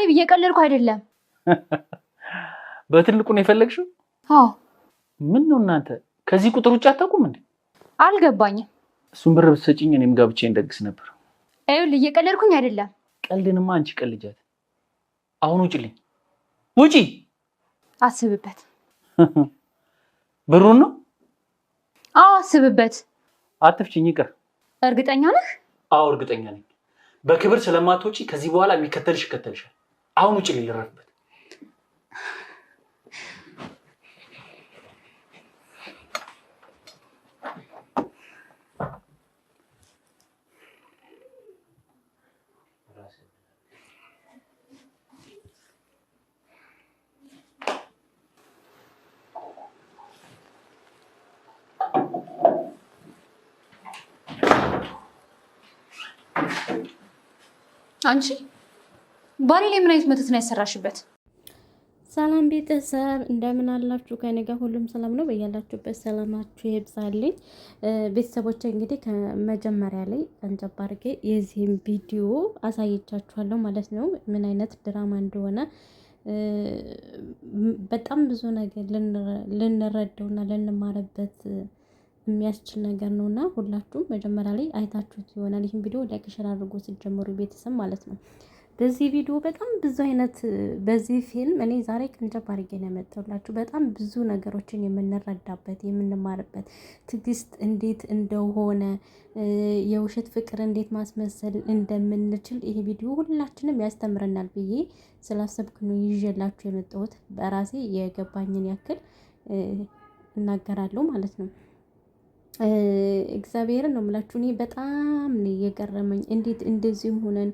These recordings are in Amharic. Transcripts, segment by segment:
ዳኒ እየቀለድኩ አይደለም። በትልቁ ነው የፈለግሽው? አዎ። ምን ነው እናንተ ከዚህ ቁጥር ውጭ አታውቁም እንዴ? አልገባኝም። እሱን ብር ብትሰጪኝ እኔም ጋብቻዬን እንደግስ ነበር። ይኸውልህ እየቀለድኩኝ አይደለም። ቀልድንማ አንቺ ቀልጃት። አሁን ውጪልኝ፣ ውጪ። አስብበት። ብሩን ነው? አዎ አስብበት። አትፍቺኝ፣ ይቅር። እርግጠኛ ነህ? አዎ እርግጠኛ ነኝ። በክብር ስለማትወጪ ከዚህ በኋላ የሚከተልሽ ይከተልሻል። አሁን ውጪልኝ፣ ልረፍበት። አንቺ ባሌ ላይ ምን አይነት መተት ነው ያሰራሽበት? ሰላም ቤተሰብ እንደምን አላችሁ? ከኔ ጋር ሁሉም ሰላም ነው። በያላችሁበት ሰላማችሁ ይብዛልኝ። ቤተሰቦቼ እንግዲህ ከመጀመሪያ ላይ አንጀባ አድርጌ የዚህም ቪዲዮ አሳየቻችኋለሁ ማለት ነው፣ ምን አይነት ድራማ እንደሆነ በጣም ብዙ ነገር ልንረዳውና ልንማርበት የሚያስችል ነገር ነውና ሁላችሁም መጀመሪያ ላይ አይታችሁት ይሆናል። ይህን ቪዲዮ ላይክ ሼር አድርጎ ስትጀምሩ ቤተሰብ ማለት ነው። በዚህ ቪዲዮ በጣም ብዙ አይነት በዚህ ፊልም እኔ ዛሬ ቅንጨብ አድርጌ ነው ያመጣሁላችሁ። በጣም ብዙ ነገሮችን የምንረዳበት የምንማርበት፣ ትዕግስት እንዴት እንደሆነ፣ የውሸት ፍቅር እንዴት ማስመሰል እንደምንችል ይሄ ቪዲዮ ሁላችንም ያስተምረናል ብዬ ስላሰብኩ ነው ይዤላችሁ የመጣሁት። በራሴ የገባኝን ያክል እናገራለሁ ማለት ነው። እግዚአብሔርን ነው የምላችሁ። እኔ በጣም ነው የገረመኝ እንዴት እንደዚህም ሆነን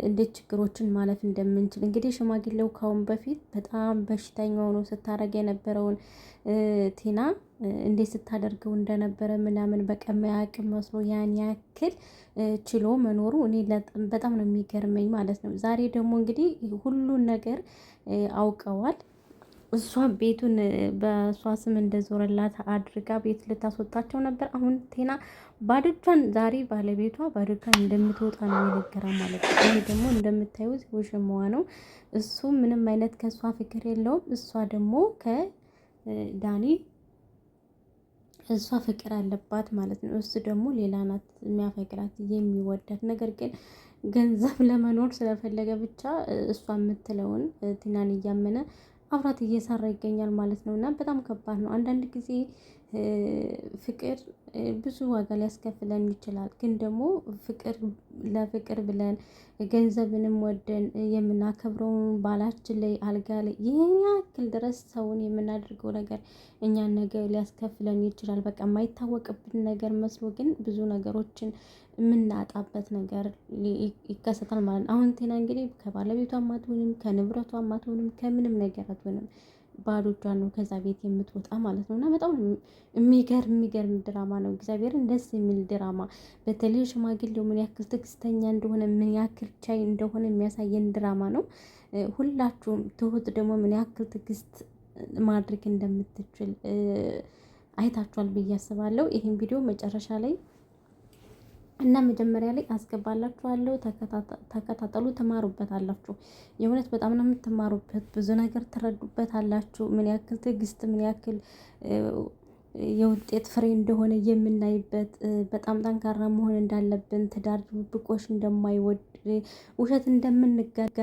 እንዴት ችግሮችን ማለፍ እንደምንችል። እንግዲህ ሽማግሌው ካሁን በፊት በጣም በሽተኛ ሆኖ ስታረግ የነበረውን ቲና እንዴት ስታደርገው እንደነበረ ምናምን በቃ ማያውቅ መስሎ ያን ያክል ችሎ መኖሩ እኔ በጣም ነው የሚገርመኝ ማለት ነው። ዛሬ ደግሞ እንግዲህ ሁሉን ነገር አውቀዋል። እሷ ቤቱን በእሷ ስም እንደዞረላት አድርጋ ቤት ልታስወጣቸው ነበር። አሁን ቴና ባዶቿን ዛሬ ባለቤቷ ባዶቿን እንደምትወጣ ነው የነገራ ማለት ነው። ይሄ ደግሞ እንደምታዩት ውሽማዋ ነው። እሱ ምንም አይነት ከእሷ ፍቅር የለውም። እሷ ደግሞ ከዳኒ እሷ ፍቅር አለባት ማለት ነው። እሱ ደግሞ ሌላ ናት የሚያፈቅራት የሚወዳት። ነገር ግን ገንዘብ ለመኖር ስለፈለገ ብቻ እሷ የምትለውን ቲናን እያመነ አብራት እየሰራ ይገኛል ማለት ነው። እና በጣም ከባድ ነው። አንዳንድ ጊዜ ፍቅር ብዙ ዋጋ ሊያስከፍለን ይችላል። ግን ደግሞ ፍቅር ለፍቅር ብለን ገንዘብንም ወደን የምናከብረውን ባላችን ላይ አልጋ ላይ ይህን ያክል ድረስ ሰውን የምናደርገው ነገር እኛን ነገር ሊያስከፍለን ይችላል። በቃ የማይታወቅብን ነገር መስሎ ግን ብዙ ነገሮችን የምናጣበት ነገር ይከሰታል ማለት ነው። አሁን ቴና እንግዲህ ከባለቤቷም አትሆንም፣ ከንብረቷም አትሆንም፣ ከምንም ነገር አትሆንም። ባዶ እጇን ነው ከዛ ቤት የምትወጣ ማለት ነው። እና በጣም የሚገርም ድራማ ነው። እግዚአብሔርን ደስ የሚል ድራማ፣ በተለይ ሽማግሌው ምን ያክል ትዕግስተኛ እንደሆነ ምን ያክል ቻይ እንደሆነ የሚያሳየን ድራማ ነው። ሁላችሁም ትሁት ደግሞ ምን ያክል ትዕግስት ማድረግ እንደምትችል አይታችኋል ብዬ አስባለሁ። ይህን ቪዲዮ መጨረሻ ላይ እና መጀመሪያ ላይ አስገባላችኋለሁ። ተከታተሉ፣ ትማሩበታላችሁ። የእውነት በጣም ነው የምትማሩበት። ብዙ ነገር ትረዱበታላችሁ። ምን ያክል ትዕግስት ምን ያክል የውጤት ፍሬ እንደሆነ የምናይበት፣ በጣም ጠንካራ መሆን እንዳለብን፣ ትዳር ብቆሽ እንደማይወድ፣ ውሸት እንደምንጋጋ